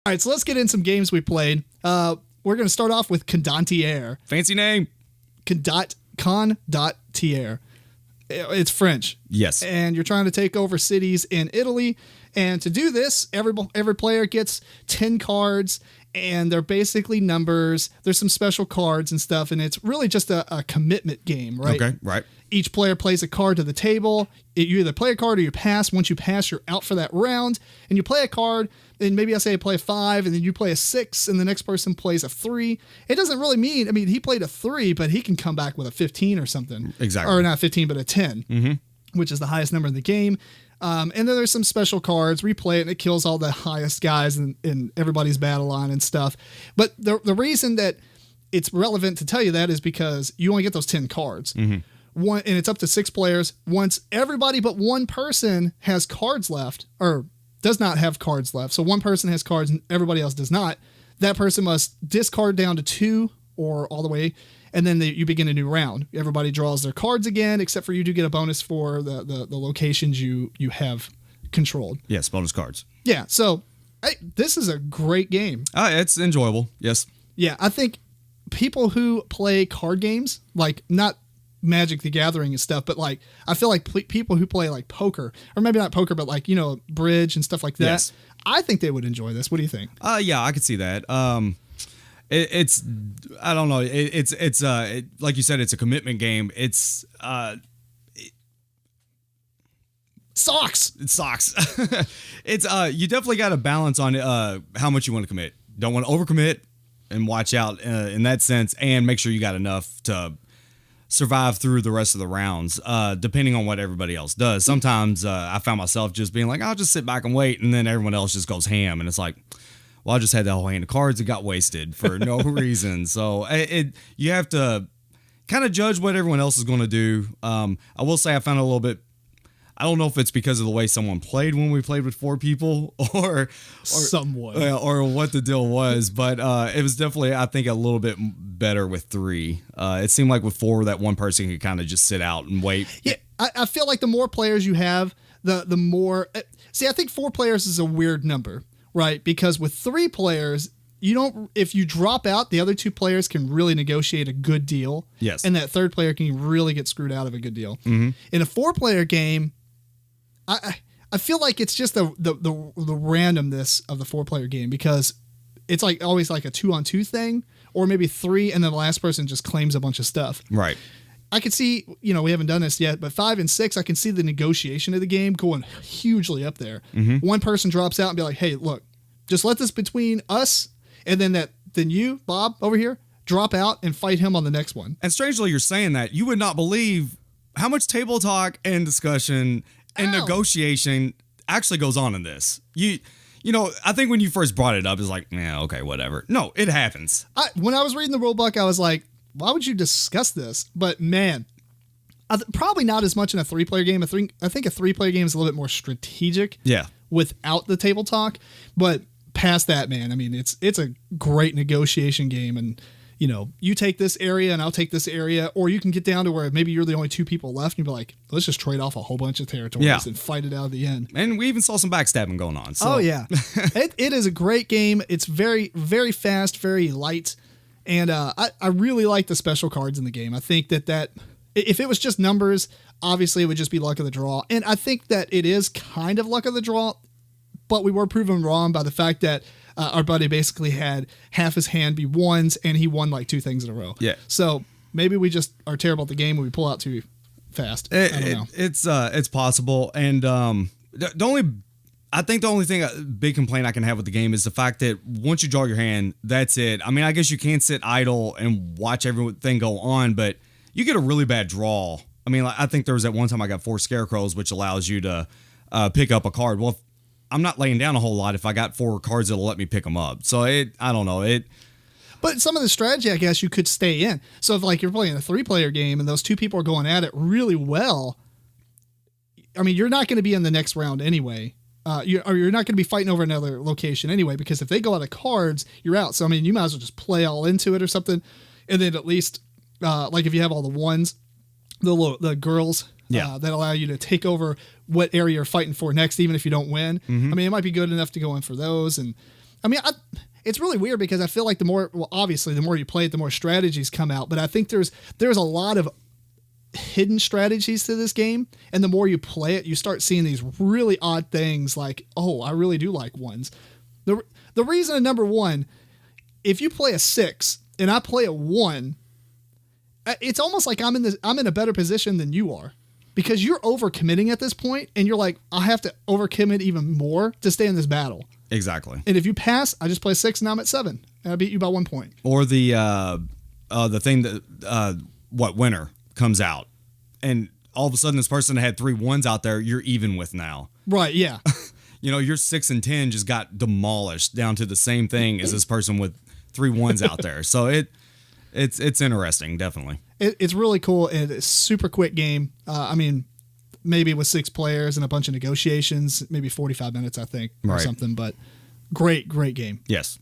All right, so let's get in some games we played. We're going to start off with Condottiere. Fancy name. Condottiere. It's French. Yes. And you're trying to take over cities in Italy. And to do this, every player gets 10 cards, and they're basically numbers. There's some special cards and stuff, and it's really just a commitment game, right? Okay, right. Each player plays a card to the table. You either play a card or you pass. Once you pass, you're out for that round. And you play a card, and maybe I say I play a 5, and then you play a 6, and the next person plays a 3. It doesn't really mean, I mean, he played a 3, but he can come back with a 15 or something. Exactly. Or not 15, but a 10, which is the highest number in the game. And then there's some special cards. Replay it, and it kills all the highest guys in everybody's battle line and stuff. But the reason that it's relevant to tell you that is because you only get those 10 cards. And it's up to 6 players. Once everybody but one person has cards left, or does not have cards left, so one person has cards and everybody else does not, that person must discard down to 2 or all the way, and then you begin a new round. Everybody draws their cards again, except for you do get a bonus for the locations you have controlled. Yes, bonus cards. Yeah, so this is a great game. It's enjoyable, yes. Yeah, I think people who play card games, like not Magic the Gathering and stuff, but like I feel like people who play like poker, or maybe not poker, but like, you know, bridge and stuff like that, yes. I think they would enjoy this. What do you think? Yeah, I could see that. It's I don't know. It's like you said, it's a commitment game. It's Socks. It sucks. It's you definitely got to balance on how much you want to commit. Don't want to overcommit and watch out in that sense, and make sure you got enough to survive through the rest of the rounds, depending on what everybody else does. Sometimes I found myself just being like, I'll just sit back and wait, and then everyone else just goes ham, and it's like, well, I just had that whole hand of cards that got wasted for no reason. So you have to kind of judge what everyone else is going to do. I will say I found it a little bit, I don't know if it's because of the way someone played when we played with 4 people or someone or what the deal was, but it was definitely, I think, a little bit better with 3. It seemed like with 4 that one person could kind of just sit out and wait. Yeah, I feel like the more players you have, the more. See, I think 4 players is a weird number, right? Because with 3 players, you don't. If you drop out, the other 2 players can really negotiate a good deal. Yes, and that 3rd player can really get screwed out of a good deal. In a 4-player game, I feel like it's just the randomness of the 4-player game, because it's like always like a 2-on-2 thing, or maybe 3, and then the last person just claims a bunch of stuff. Right. I could see, you know, we haven't done this yet, but 5 and 6, I can see the negotiation of the game going hugely up there. One person drops out and be like, hey, look, just let this between us, and then you, Bob, over here, drop out and fight him on the next one. And strangely, you're saying that. You would not believe how much table talk and discussion and negotiation actually goes on in this. You know, I think when you first brought it up, it's like, yeah, okay, whatever. No, it happens. When I was reading the rule book, I was like, why would you discuss this? But man, probably not as much in a 3-player game. I think a 3-player game is a little bit more strategic. Yeah. Without the table talk, but past that, man, I mean, it's a great negotiation game, and you know, you take this area and I'll take this area, or you can get down to where maybe you're the only 2 people left, and you'd be like, let's just trade off a whole bunch of territories and fight it out at the end. And we even saw some backstabbing going on. So. Oh yeah, it is a great game. It's very, very fast, very light, and I really like the special cards in the game. I think that if it was just numbers, obviously it would just be luck of the draw, and I think that it is kind of luck of the draw, but we were proven wrong by the fact that our buddy basically had half his hand be 1s, and he won like 2 things in a row. Yeah. So maybe we just are terrible at the game when we pull out too fast. I don't know. It's possible. And I think the only big complaint I can have with the game is the fact that once you draw your hand, that's it. I mean, I guess you can't sit idle and watch everything go on, but you get a really bad draw. I mean, I think there was that one time I got 4 scarecrows, which allows you to pick up a card. Well, I'm not laying down a whole lot if I got 4 cards that'll let me pick them up. So I don't know. But some of the strategy, I guess, you could stay in. So if like you're playing a 3-player game and those 2 people are going at it really well, I mean, you're not going to be in the next round anyway. You're not going to be fighting over another location anyway, because if they go out of cards, you're out. So I mean, you might as well just play all into it or something, and then at least like if you have all the 1s, the girls. That allow you to take over what area you're fighting for next, even if you don't win. I mean, it might be good enough to go in for those. And I mean, it's really weird because I feel like obviously the more you play it, the more strategies come out. But I think there's a lot of hidden strategies to this game, and the more you play it, you start seeing these really odd things like, oh, I really do like ones. The reason at number 1, if you play a 6 and I play a 1, it's almost like I'm in a better position than you are, because you're overcommitting at this point, and you're like, I have to overcommit even more to stay in this battle. Exactly. And if you pass, I just play 6 and I'm at 7, and I beat you by 1 point. Or the thing that winter comes out, and all of a sudden this person that had 3 1s out there, you're even with now. Right. Yeah. Your 6 and 10 just got demolished down to the same thing as this person with 3 1s out there. So it's interesting, definitely. It's really cool, and it's a super quick game. I mean, maybe with 6 players and a bunch of negotiations, maybe 45 minutes, I think, or something. But great game. Yes.